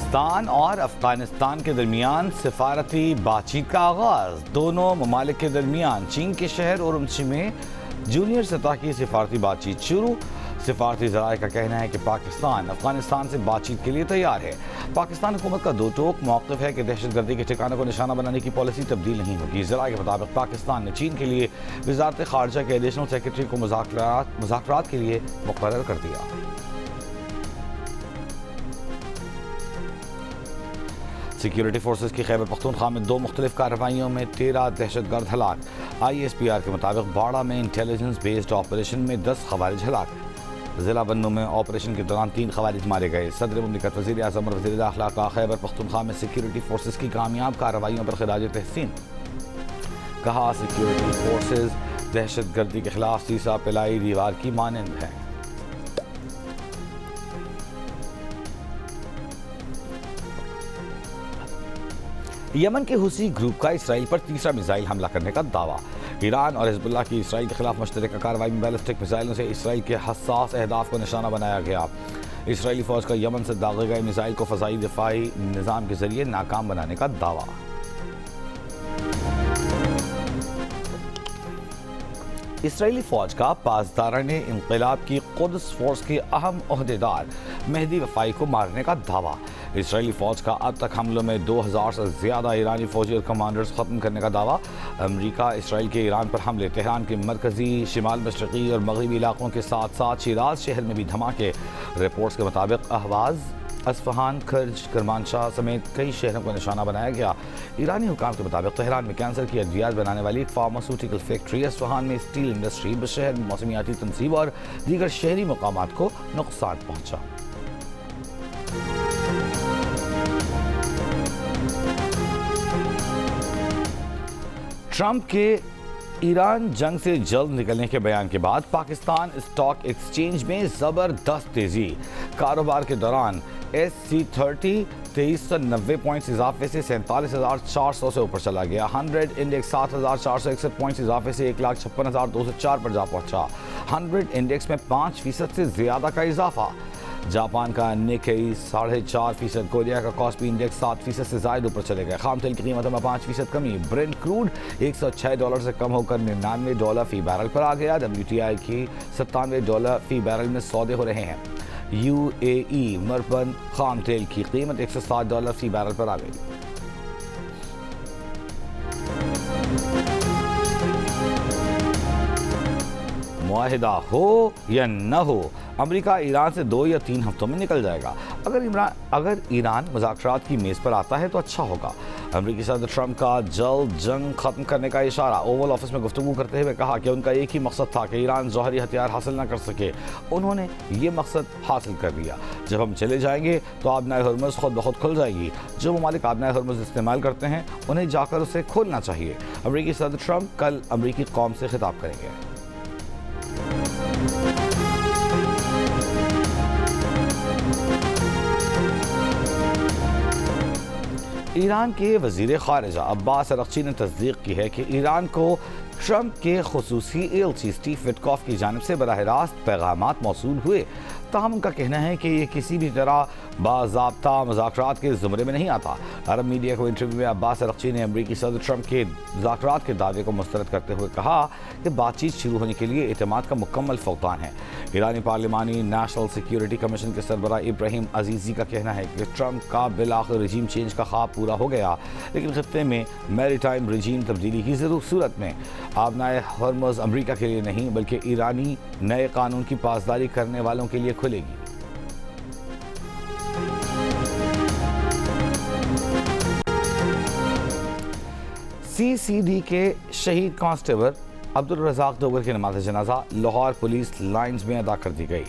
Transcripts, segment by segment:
पाकिस्तान और अफगानिस्तान के दरमियान सिफारती बातचीत का आगाज। दोनों ममालिक के दरमियान चीन के शहर उरुमची में जूनियर सतह की सिफारती बातचीत शुरू। सिफारती ज़राए का कहना है कि पाकिस्तान अफगानिस्तान से बातचीत के लिए तैयार है। पाकिस्तान हुकूमत का दो टोक मौक़िफ़ है कि दहशतगर्दी के ठिकानों को निशाना बनाने की पॉलिसी तब्दील नहीं होगी। ज़राए के मुताबिक पाकिस्तान ने चीन के लिए वज़ारत ख़ारजा के एडिशनल सेक्रेटरी को मुज़ाकरात के लिए मुक़र्रर कर दिया। सिक्योरिटी फोर्सेस की खैबर पख्तूनख्वा में दो मुख्तलिफ कार्रवाइयों में 13 दहशतगर्द हलाक। ISPR के मुताबिक बाड़ा में इंटेलिजेंस बेस्ड ऑपरेशन में 10 खवारिज हलाक। ज़िला बन्नू में ऑपरेशन के दौरान 3 खवारिज मारे गए। सदर मुमलिकत वज़ीर आज़म और वज़ीर दाखिला का खैबर पख्तूनख्वा में सिक्योरिटी फोर्सेस की कामयाब कार्रवाइयों पर खिराज तहसीन। कहा सिक्योरिटी फोर्सेस दहशतगर्दी के खिलाफ सीसा पिलाई दीवार की मानंद है। यमन के हुसी ग्रुप का इसराइल पर तीसरा मिसाइल हमला करने का दावा। ईरान और हिजबुल्लाह की इसराइल के खिलाफ मुश्तरका कार्रवाई में बैलिस्टिक मिसाइलों से इसराइल के हसास अहदाफ को निशाना बनाया गया। इसराइली फौज का यमन से दागे गए मिसाइल को फ़ज़ाई दिफाई निज़ाम के जरिए नाकाम बनाने का दावा। इसराइली फौज का पासदारान इंक़िलाब की कुद्स फोर्स के अहम ओहदेदार मेहदी वफ़ाई को मारने का दावा। इसराइली फौज का अब तक हमलों में 2000 से ज़्यादा ईरानी फौजी और कमांडर्स ख़त्म करने का दावा। अमरीका इसराइल के ईरान पर हमले, तेहरान के मरकज़ी, शिमाल मशरक़ी और मगरबी इलाकों के साथ साथ शिराज शहर में भी धमाके। रिपोर्ट्स के मुताबिक अहवाज़, अस्फ़हान, खर्ज, करमानशाह समेत कई शहरों को निशाना बनाया गया। ईरानी हुकाम के मुताबिक तेहरान में कैंसर की अद्वियात बनाने वाली एक फार्मास्यूटिकल फैक्ट्री, अस्फ़हान में स्टील इंडस्ट्री, बशहर में मौसमियाती तनसीब और दीगर शहरी मकामात को नुकसान पहुँचा। ट्रंप के ईरान जंग से जल्द निकलने के बयान के बाद पाकिस्तान स्टॉक एक्सचेंज में ज़बरदस्त तेज़ी। कारोबार के दौरान SC30 2390 पॉइंट्स इजाफे से 47,400 से ऊपर चला गया। 100 इंडेक्स 7,461 पॉइंट्स इजाफे से 1,56,204 पर जा पहुंचा। 100 इंडेक्स में 5% से ज़्यादा का इजाफा। जापान का निक्केई 4.5%, कोरिया का कॉस्पी इंडेक्स 7% से ज़ायद ऊपर चले गए। खाम तेल की कीमतों में 5% कमी। ब्रेंट क्रूड $106 से कम होकर $99 फी बैरल पर आ गया। WTI की $97 फी बैरल में सौदे हो रहे हैं। UAE मरबन खाम तेल की कीमत $107 फी बैरल पर आ गई। मुआहिदा हो या न हो, अमेरिका ईरान से 2 या 3 हफ्तों में निकल जाएगा। अगर ईरान मुज़ाकरात की मेज़ पर आता है तो अच्छा होगा। अमेरिकी सदर ट्रंप का जल्द जंग खत्म करने का इशारा। ओवल ऑफिस में गुफ्तगू करते हुए कहा कि उनका एक ही मकसद था कि ईरान जौहरी हथियार हासिल न कर सके। उन्होंने ये मकसद हासिल कर लिया। जब हम चले जाएंगे तो आबनाए हर्मुज़ खुद ब खुद खुल जाएगी। जो ममालिक आबनाए हर्मुज़ इस्तेमाल करते हैं उन्हें जाकर उसे खोलना चाहिए। अमेरिकी सदर ट्रंप कल अमेरिकी कौम से खिताब करेंगे। ईरान के वज़ीर ख़ारिजा अब्बास अरग़ची ने तस्दीक की है कि ईरान को ट्रंप के ख़ुसूसी एलची स्टीव विटकॉफ की जानिब से बराह रास्त पैगामात मौसूल हुए। ताहम उनका कहना है कि ये किसी भी तरह बाज़ाब्ता मुज़ाकरात के ज़ुमरे में नहीं आता। अरब मीडिया को इंटरव्यू में अब्बास अरग़ची ने अमरीकी सदर ट्रंप के मुज़ाकरात के दावे को मुस्तरद करते हुए कहा कि बातचीत शुरू होने के लिए एतमाद का मुकम्मल फुक़दान है। ईरानी पार्लिमानी नेशनल सिक्योरिटी कमीशन के सरबराह इब्राहिम अजीज़ी का कहना है कि ट्रंप का बिलाखिर रजीम चेंज का ख्वाब पूरा हो गया, लेकिन खित्ते में मैरीटाइम रजीम तब्दीली की सूरत में आबनाए हर्मुज़ अमरीका के लिए नहीं बल्कि ईरानी नए कानून की पासदारी करने वालों के लिए खुलेगी। CCD के शहीद कांस्टेबल अब्दुल रज़ाक दोगर की नमाज जनाजा लाहौर पुलिस लाइन्स में अदा कर दी गई।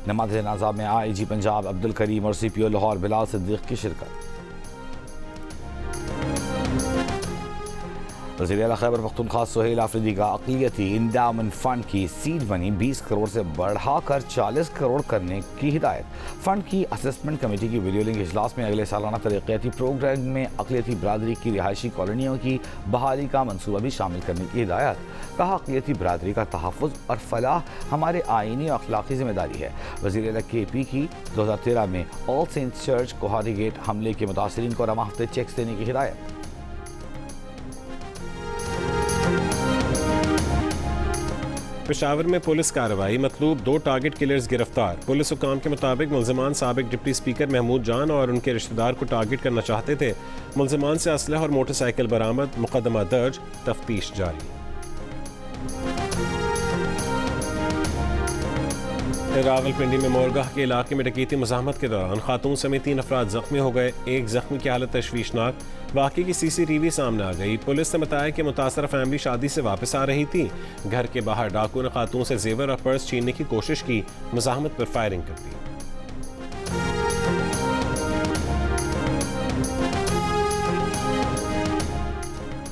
नमाज जनाजा में IG पंजाब अब्दुल करीम और CPO लाहौर बिलाल सिद्दीक की शिरकत। वज़ीर आला खैबर पख्तूनख्वा सुहेल आफरीदी का अक़लियती इंदामन फ़ंड की सीड मनी 20 करोड़ से बढ़ाकर 40 करोड़ करने की हिदायत। फ़ंड की असेसमेंट कमेटी की वीडियो लिंक इजलास में अगले सालाना तरक्याती प्रोग्राम में अक़लियती बरादरी की रिहायशी कॉलोनियों की बहाली का मनसूबा भी शामिल करने की हिदायत। कहा, अक़लियती बरादरी का तहफ़्फ़ुज़ और फलाह हमारे आइनी और अखलाक़ी ज़िम्मेदारी है। वज़ीर आला KP की 2013 में All Saints church Kohari gate हमले के मुतासरीन को रवा हफ्ते चेक्स देने की हिदायत। पेशावर में पुलिस कार्रवाई, मतलूब 2 टारगेट किलर्स गिरफ्तार। पुलिस हुकाम के मुताबिक मुल्ज़िमान साबिक डिप्टी स्पीकर महमूद जान और उनके रिश्तेदार को टारगेट करना चाहते थे। मुल्ज़िमान से असलहा और मोटरसाइकिल बरामद, मुकदमा दर्ज, तफ्तीश जारी। रावलपिंडी में मोरगाह के इलाके में डकैती मुज़ाहमत के दौरान खातून समेत 3 अफराद जख्मी हो गए। एक जख्मी की हालत तशवीशनाक। वाक़े की CCTV सामने आ गई। पुलिस ने बताया कि मुतासरा फैमिली शादी से वापस आ रही थी। घर के बाहर डाकू ने खातून से जेवर और पर्स छीनने की कोशिश की, मुज़ाहमत पर फायरिंग कर दी।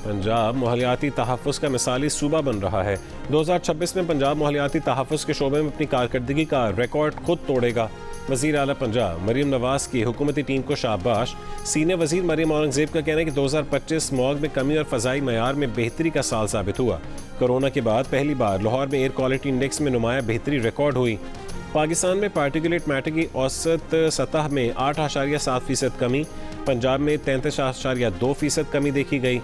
पंजाब माहौलियाती तहफ़्फ़ुज़ का मिसाली सूबा बन रहा है। 2026 में पंजाब माहौलियाती तहफ़्फ़ुज़ के शोबे में अपनी कारकर्दगी का रिकॉर्ड खुद तोड़ेगा। वज़ीर आला पंजाब मरीम नवाज़ की हुकूमती टीम को शाबाश। सीनियर वज़ीर मरीम औरंगज़ेब का कहना है कि 2025 स्मॉग में कमी और फ़ज़ाई मयार में बेहतरी का साल साबित हुआ। कोरोना के बाद पहली बार लाहौर में एयर क्वालिटी इंडेक्स में नुमाया बेहतरी रिकॉर्ड हुई। पाकिस्तान में पार्टिकुलेट मैटर की औसत सतह में 8.7% कमी, पंजाब में 33.2% कमी देखी गई।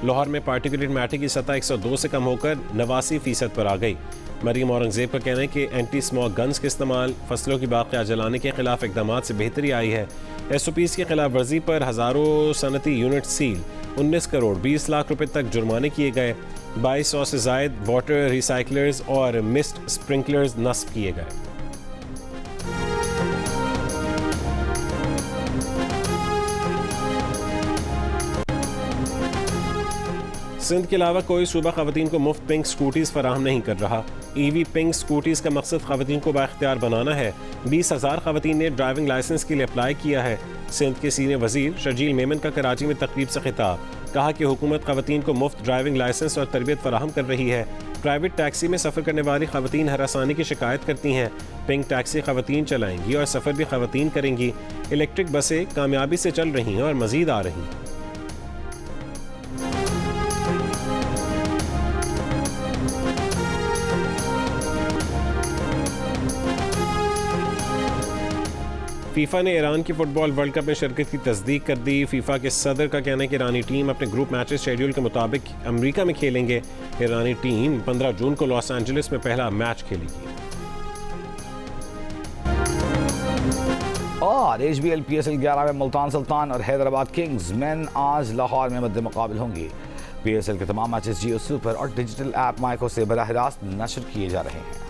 लाहौर में पार्टिकुलेट मैटर की सतह 102 से कम होकर 89% पर आ गई। मरीम औरंगज़ेब का कहना है कि एंटी स्मॉग गन्स के इस्तेमाल, फसलों की बाक़िया जलाने के खिलाफ इकदाम से बेहतरी आई है। SOPs की खिलाफ वर्जी पर हज़ारों सनती यूनिट सील, 19 करोड़ 20 लाख रुपए तक जुर्माने किए गए। 2200 से ज़ायद वाटर रिसाइकलर्स और मिस्ट स्प्रिंकलर्स नस्ब किए गए। सिंध के अलावा कोई सूबा खवातीन को मुफ्त पिंक स्कूटीज़ फराहम नहीं कर रहा। EV पिंक स्कूटीज़ का मकसद खवातीन को बाख्तियार बनाना है। 20,000 खवातीन ने ड्राइविंग लाइसेंस के लिए अप्लाई किया है। सिंध के सीनियर वज़ीर शर्जील मेमन का कराची में तकरीब से खिताब। कहा कि हुकूमत खवातीन को मुफ्त ड्राइविंग लाइसेंस और तरबियत फराहम कर रही है। प्राइवेट टैक्सी में सफ़र करने वाली खवातीन हरासानी की शिकायत करती हैं। पिंक टैक्सी खवातीन चलाएंगी और सफ़र भी खवातीन करेंगी। इलेक्ट्रिक बसें कामयाबी से चल रही हैं और मज़ीद आ रही हैं। फीफा ने ईरान की फुटबॉल वर्ल्ड कप में शिरकत की तस्दीक कर दी। फीफा के सदर का कहना है कि ईरानी टीम अपने ग्रुप मैचेस शेड्यूल के मुताबिक अमेरिका में खेलेंगे। ईरानी टीम 15 जून को लॉस एंजलिस में पहला मैच खेलेगी। और HBL PSL 11 में मुल्तान सुल्तान और हैदराबाद किंग्स मैन आज लाहौर में मद्दे मुकाबिल होंगी। PSL के तमाम मैचेस जियो सुपर और डिजिटल ऐप माइको से बराह रास्त नशर किए जा रहे हैं।